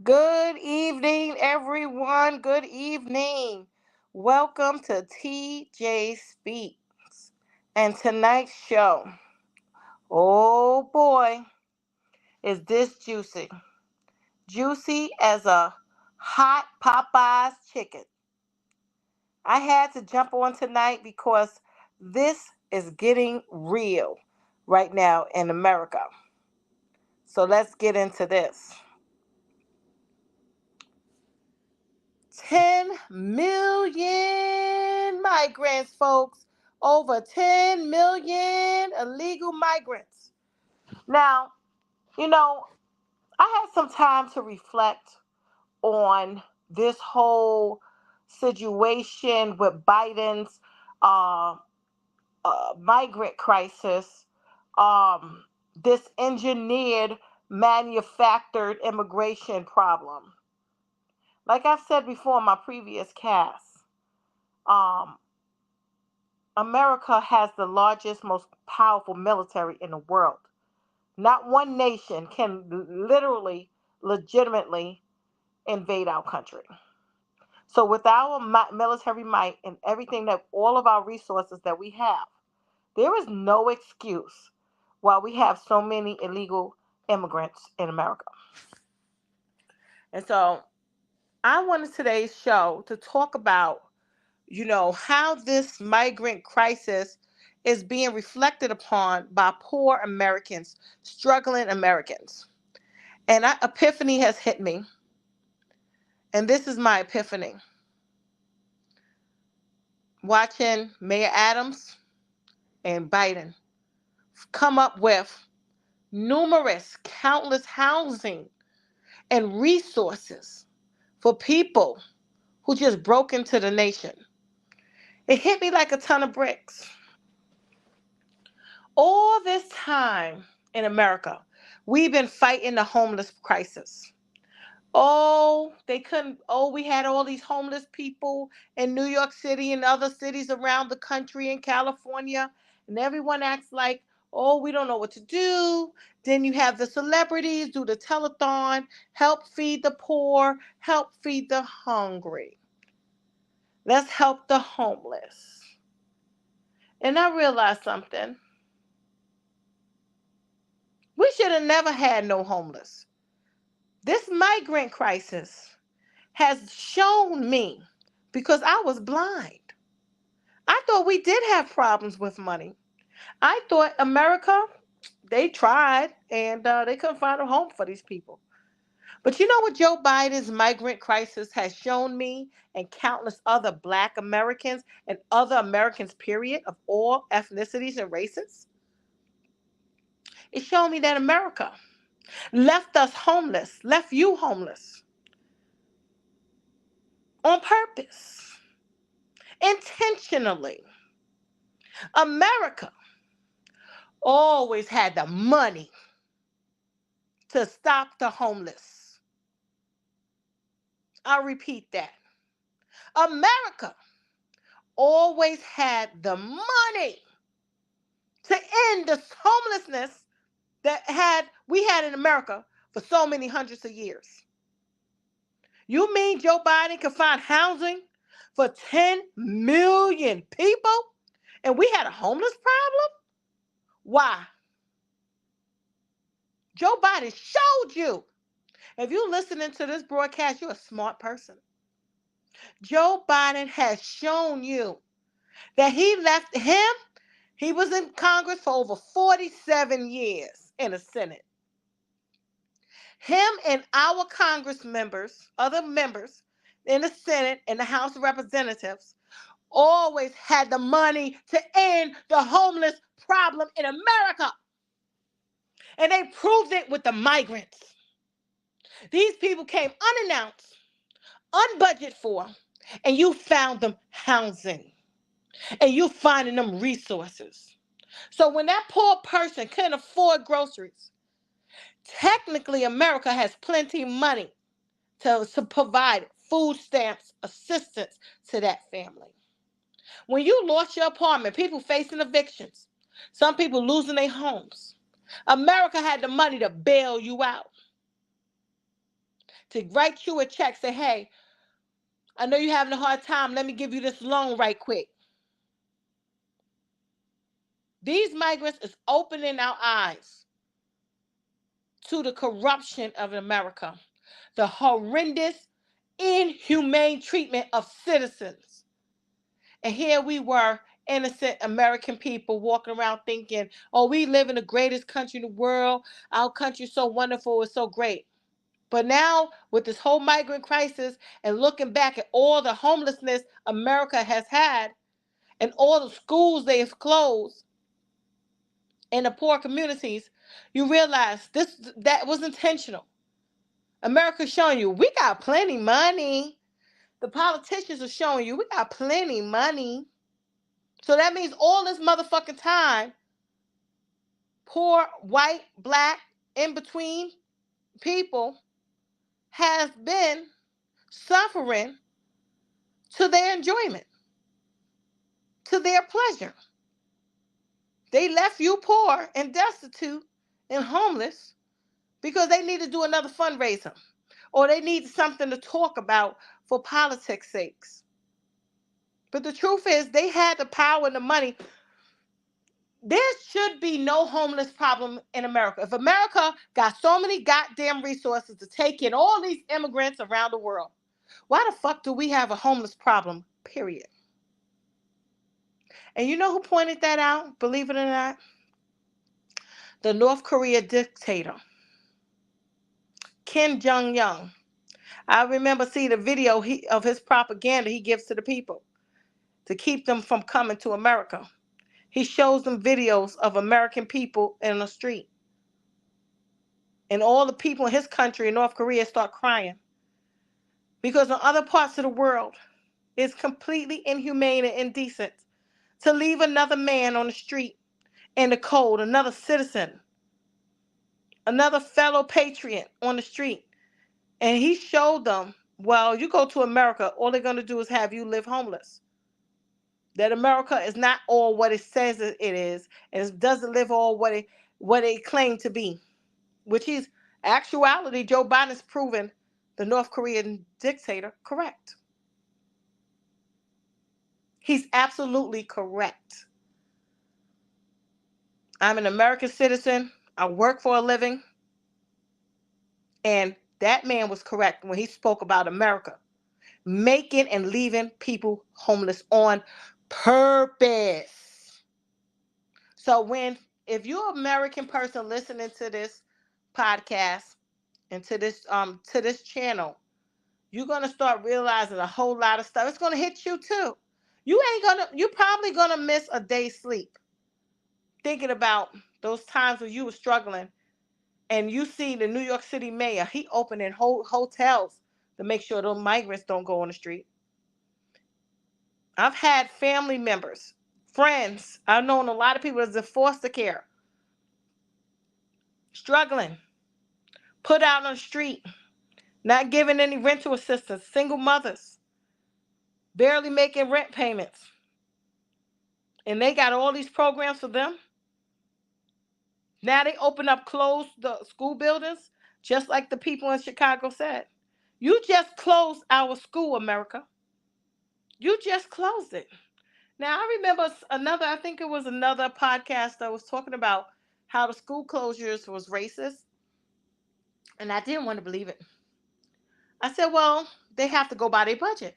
Good evening, everyone. Good evening. Welcome to TJ Speaks. And tonight's show, oh boy, is this juicy. Juicy as a hot Popeyes chicken. I had to jump on tonight because this is getting real right now in America. So let's get into this. 10 million migrants, folks. Over 10 million illegal migrants. Now, you know, I had some time to reflect on this whole situation with Biden's uh, migrant crisis, um, this engineered, manufactured immigration problem. Like I've said before in my previous cast, um, America has the largest, most powerful military in the world. Not one nation can literally, legitimately invade our country. So, with our military might and everything that all of our resources that we have, there is no excuse why we have so many illegal immigrants in America. And so, I wanted today's show to talk about how this migrant crisis is being reflected upon by poor Americans, struggling Americans. And epiphany has hit me. And this is my epiphany. Watching Mayor Adams and Biden come up with countless housing and resources for people who just broke into the nation. It hit me like a ton of bricks. All this time in America, we've been fighting the homeless crisis. We had all these homeless people in New York City and other cities around the country in California. And everyone acts like, oh, we don't know what to do. Then you have the celebrities do the telethon, help feed the poor, help feed the hungry. Let's help the homeless. And I realized something. We should have never had no homeless. This migrant crisis has shown me, because I was blind. I thought we did have problems with money. I thought America, they tried and they couldn't find a home for these people. But you know what Joe Biden's migrant crisis has shown me and countless other Black Americans and other Americans, period, of all ethnicities and races? It showed me that America left us homeless, left you homeless on purpose, intentionally. America always had the money to stop the homeless. I'll repeat that. America always had the money to end the homelessness we had in America for so many hundreds of years. You mean Joe Biden could find housing for 10 million people and we had a homeless problem? Why? Joe Biden showed you. If you're listening to this broadcast, you're a smart person. Joe Biden has shown you that he was in Congress for over 47 years in the Senate. Him and our Congress members, other members in the Senate and the House of Representatives, always had the money to end the homeless problem in America. And they proved it with the migrants. These people came unannounced, unbudgeted for, and you found them housing. And you finding them resources. So when that poor person couldn't afford groceries, technically America has plenty of money to provide food stamps assistance to that family. When you lost your apartment, people facing evictions, some people losing their homes, America had the money to bail you out. to write you a check, say, hey, I know you're having a hard time. Let me give you this loan right quick. These migrants is opening our eyes to the corruption of America, the horrendous, inhumane treatment of citizens. And here we were, innocent American people walking around thinking, oh, we live in the greatest country in the world. Our country's so wonderful, it's so great. But now, with this whole migrant crisis and looking back at all the homelessness America has had and all the schools they have closed in the poor communities, you realize that was intentional. America's showing you we got plenty money. The politicians are showing you we got plenty money. So that means all this motherfucking time, poor, white, black, in between people has been suffering to their enjoyment, to their pleasure. They left you poor and destitute and homeless because they need to do another fundraiser or they need something to talk about for politics' sakes. But the truth is, they had the power and the money. There should be no homeless problem in America. If America got so many goddamn resources to take in all these immigrants around the world, why the fuck do we have a homeless problem, period? And you know who pointed that out, believe it or not? The North Korea dictator, Kim Jong-un. I remember seeing a video of his propaganda he gives to the people to keep them from coming to America. He shows them videos of American people in the street. And all the people in his country, in North Korea, start crying. Because in other parts of the world, it's completely inhumane and indecent to leave another man on the street in the cold, another citizen, another fellow patriot on the street. And he showed them, well, you go to America, all they're going to do is have you live homeless. That America is not all what it says it is, and it doesn't live all what it claimed to be, which is actuality. Joe Biden's proven the North Korean dictator correct. He's absolutely correct. I'm an American citizen. I work for a living. And that man was correct when he spoke about America making and leaving people homeless on purpose. So if you're an American person listening to this podcast and to this channel, you're gonna start realizing a whole lot of stuff. It's gonna hit you too. You're probably gonna miss a day's sleep thinking about those times when you were struggling and you see the New York City mayor, he opening hotels to make sure those migrants don't go on the street. I've had family members, friends, I've known a lot of people that's in foster care, struggling, put out on the street, not giving any rental assistance, single mothers, barely making rent payments. And they got all these programs for them. Now they open up, close the school buildings, just like the people in Chicago said. You just closed our school, America. You just closed it. Now I remember I think it was another podcast that was talking about how the school closures was racist. And I didn't want to believe it. I said, well, they have to go by their budget.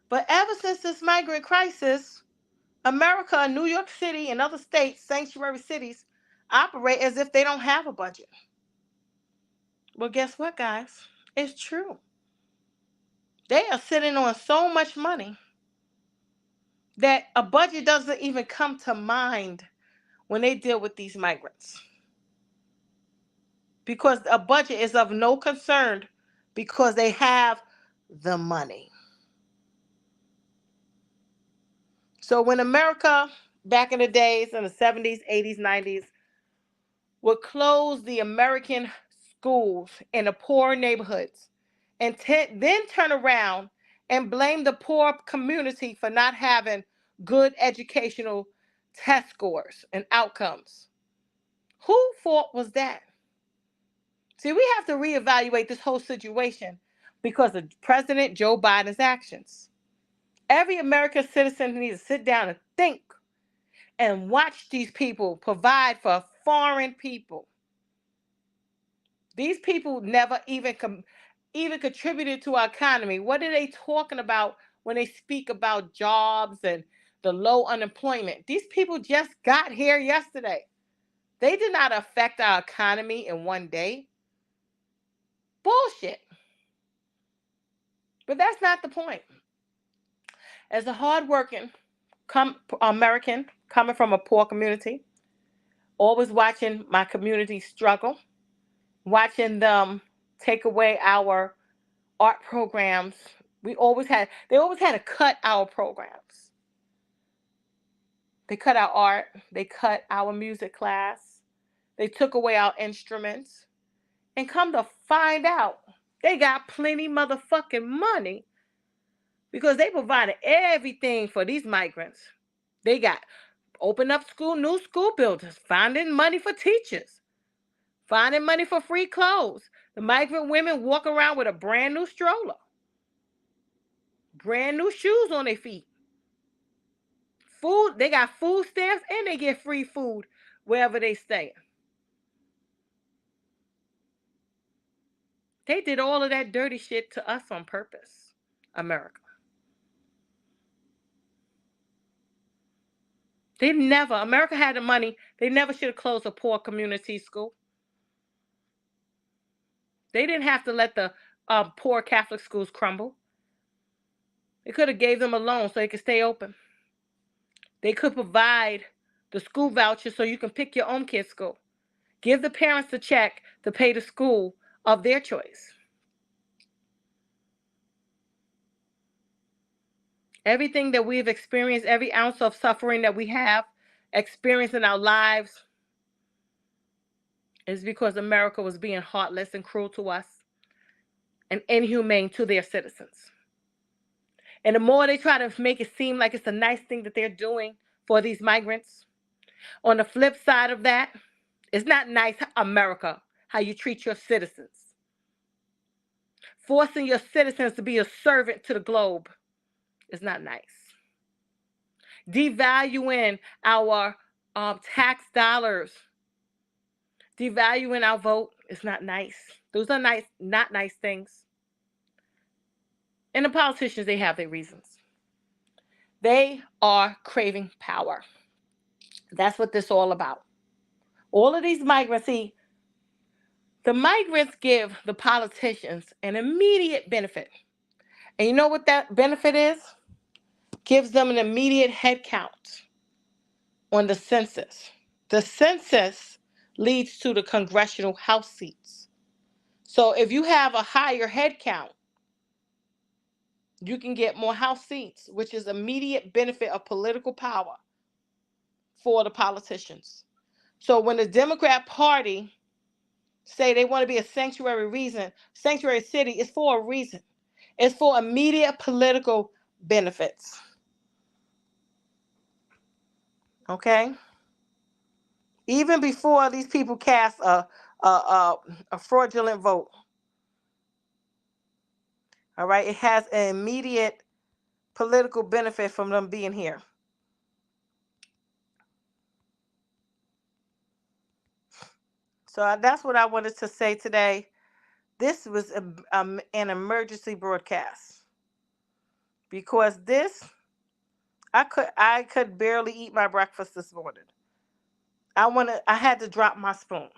But ever since this migrant crisis, America and New York City and other states, sanctuary cities, operate as if they don't have a budget. Well, guess what, guys? It's true. They are sitting on so much money that a budget doesn't even come to mind when they deal with these migrants. Because a budget is of no concern because they have the money. So when America, back in the days, in the 70s, 80s, 90s, would close the American schools in the poor neighborhoods and then turn around and blame the poor community for not having good educational test scores and outcomes. Whose fault was that? See, we have to reevaluate this whole situation because of President Joe Biden's actions. Every American citizen needs to sit down and think and watch these people provide for foreign people. These people never even contributed to our economy. What are they talking about when they speak about jobs and the low unemployment? These people just got here yesterday. They did not affect our economy in one day. Bullshit. But that's not the point. As a hardworking American coming from a poor community, always watching my community struggle, watching them take away our art programs. They always had to cut our programs. They cut our art, they cut our music class, they took away our instruments, and come to find out, they got plenty motherfucking money because they provided everything for these migrants. They got open up new school buildings, finding money for teachers, finding money for free clothes. The migrant women walk around with a brand new stroller, brand new shoes on their feet. Food, they got food stamps and they get free food wherever they stay. They did all of that dirty shit to us on purpose, America. America had the money. They never should have closed a poor community school. They didn't have to let the poor Catholic schools crumble. They could have gave them a loan so they could stay open. They could provide the school voucher so you can pick your own kid's school. Give the parents the check to pay the school of their choice. Everything that we've experienced, every ounce of suffering that we have experienced in our lives is because America was being heartless and cruel to us and inhumane to their citizens. And the more they try to make it seem like it's a nice thing that they're doing for these migrants, on the flip side of that, it's not nice, America, how you treat your citizens. Forcing your citizens to be a servant to the globe is not nice. Devaluing our tax dollars, devaluing our vote is not nice. Those are not nice things. And the politicians, they have their reasons. They are craving power. That's what this is all about. All of these migrants, see, the migrants give the politicians an immediate benefit. And you know what that benefit is? Gives them an immediate head count on the census. The census leads to the congressional House seats. So if you have a higher head count, you can get more House seats, which is immediate benefit of political power for the politicians. So when the Democrat Party say they want to be a sanctuary city, it's for a reason. It's for immediate political benefits. Okay? Even before these people cast a fraudulent vote. All right? It has an immediate political benefit from them being here. So that's what I wanted to say today. This was an emergency broadcast because I could barely eat my breakfast this morning. I had to drop my spoon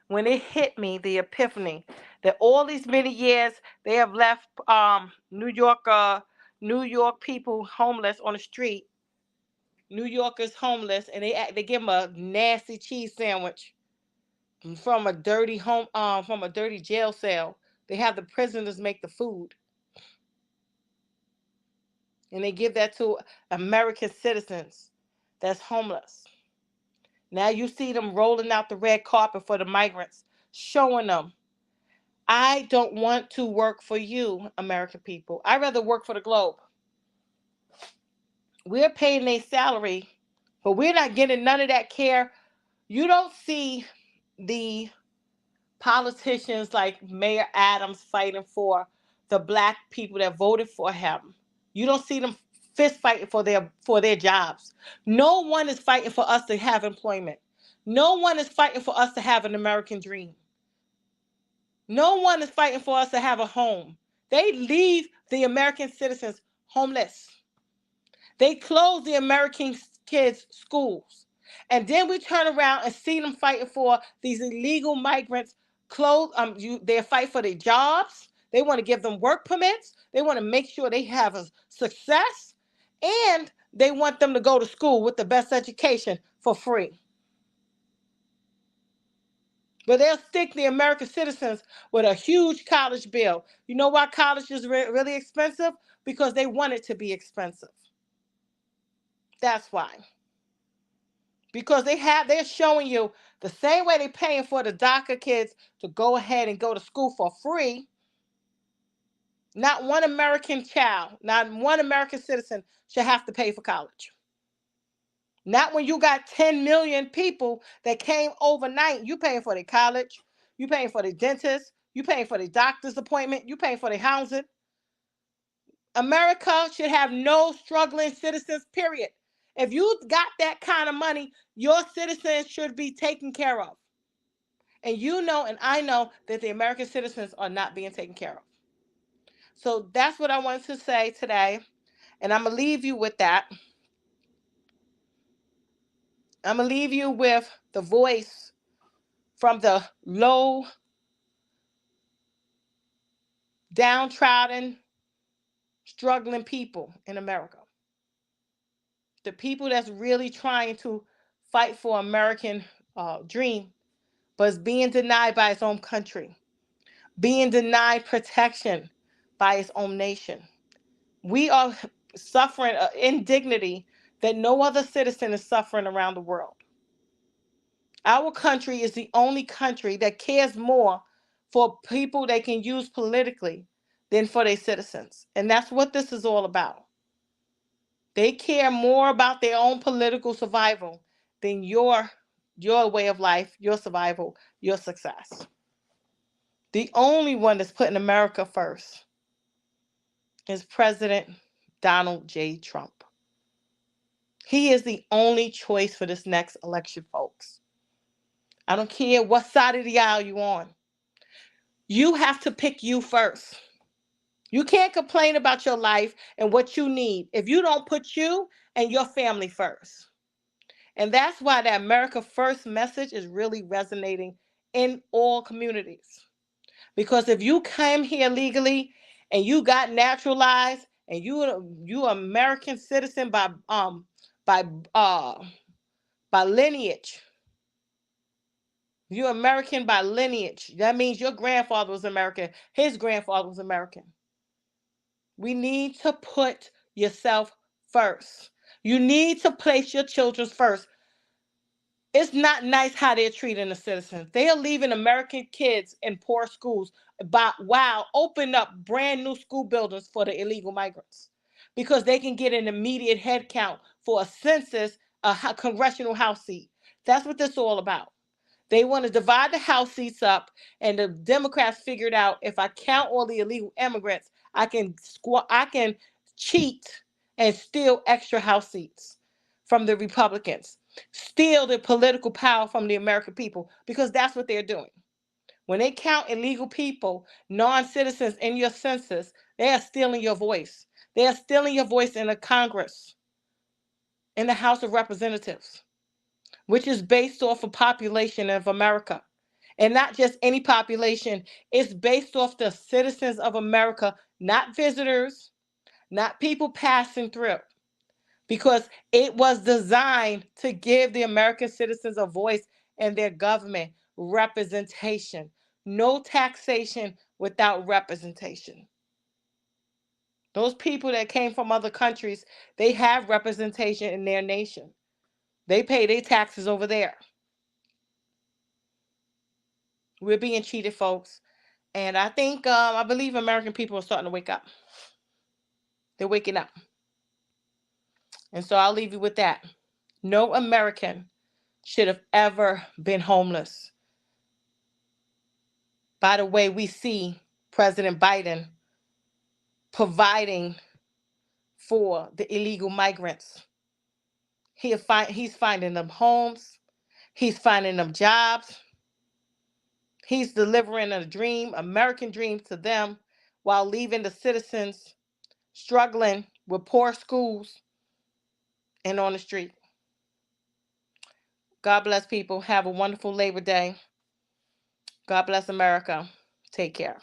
when it hit me, the epiphany that all these many years they have left New York people homeless on the street. New Yorkers homeless, and they give them a nasty cheese sandwich from a dirty from a dirty jail cell. They have the prisoners make the food, and they give that to American citizens that's homeless. Now you see them rolling out the red carpet for the migrants, showing them, I don't want to work for you, American people. I'd rather work for the globe. We're paying their salary, but we're not getting none of that care. You don't see the politicians like Mayor Adams fighting for the black people that voted for him. You don't see them fist fighting for their jobs. No one is fighting for us to have employment. No one is fighting for us to have an American dream. No one is fighting for us to have a home. They leave the American citizens homeless. They close the American kids' schools. And then we turn around and see them fighting for these illegal migrants. They fight for their jobs. They want to give them work permits. They want to make sure they have a success. And they want them to go to school with the best education for free. But they'll stick the American citizens with a huge college bill. You know why college is really expensive? Because they want it to be expensive. That's why. Because they're showing you the same way they're paying for the DACA kids to go ahead and go to school for free. Not one American child, not one American citizen should have to pay for college. Not when you got 10 million people that came overnight. You paying for their college, you paying for the dentist, you paying for the doctor's appointment, you paying for the housing. America should have no struggling citizens, period. If you got that kind of money, your citizens should be taken care of. And you know, and I know that the American citizens are not being taken care of. So that's what I wanted to say today. And I'm going to leave you with that. I'm going to leave you with the voice from the low, downtrodden, struggling people in America. The people that's really trying to fight for American dream, but is being denied by its own country, being denied protection by its own nation. We are suffering indignity that no other citizen is suffering around the world. Our country is the only country that cares more for people they can use politically than for their citizens. And that's what this is all about. They care more about their own political survival than your way of life, your survival, your success. The only one that's putting America first is President Donald J. Trump. He is the only choice for this next election, folks. I don't care what side of the aisle you're on. You have to pick you first. You can't complain about your life and what you need if you don't put you and your family first. And that's why the America First message is really resonating in all communities. Because if you came here legally and you got naturalized and you American citizen by uh by lineage, you're American by lineage. That means your grandfather was American, his grandfather was American. We need to put yourself first. You need to place your children first. It's not nice how they're treating the citizens. They are leaving American kids in poor schools while opening up brand new school buildings for the illegal migrants because they can get an immediate head count for a census, a congressional House seat. That's what this is all about. They want to divide the House seats up, and the Democrats figured out if I count all the illegal immigrants, I can cheat and steal extra House seats from the Republicans, steal the political power from the American people, because that's what they're doing. When they count illegal people, non-citizens in your census, they are stealing your voice. They are stealing your voice in the Congress, in the House of Representatives, which is based off of population of America. And not just any population, it's based off the citizens of America, not visitors, not people passing through. Because it was designed to give the American citizens a voice in their government, representation. No taxation without representation. Those people that came from other countries, they have representation in their nation. They pay their taxes over there. We're being cheated, folks. And I believe American people are starting to wake up. They're waking up. And so I'll leave you with that. No American should have ever been homeless. By the way, we see President Biden providing for the illegal migrants. He's finding them homes. He's finding them jobs. He's delivering a dream, American dream to them while leaving the citizens struggling with poor schools and on the street. God bless people. Have a wonderful Labor Day. God bless America. Take care.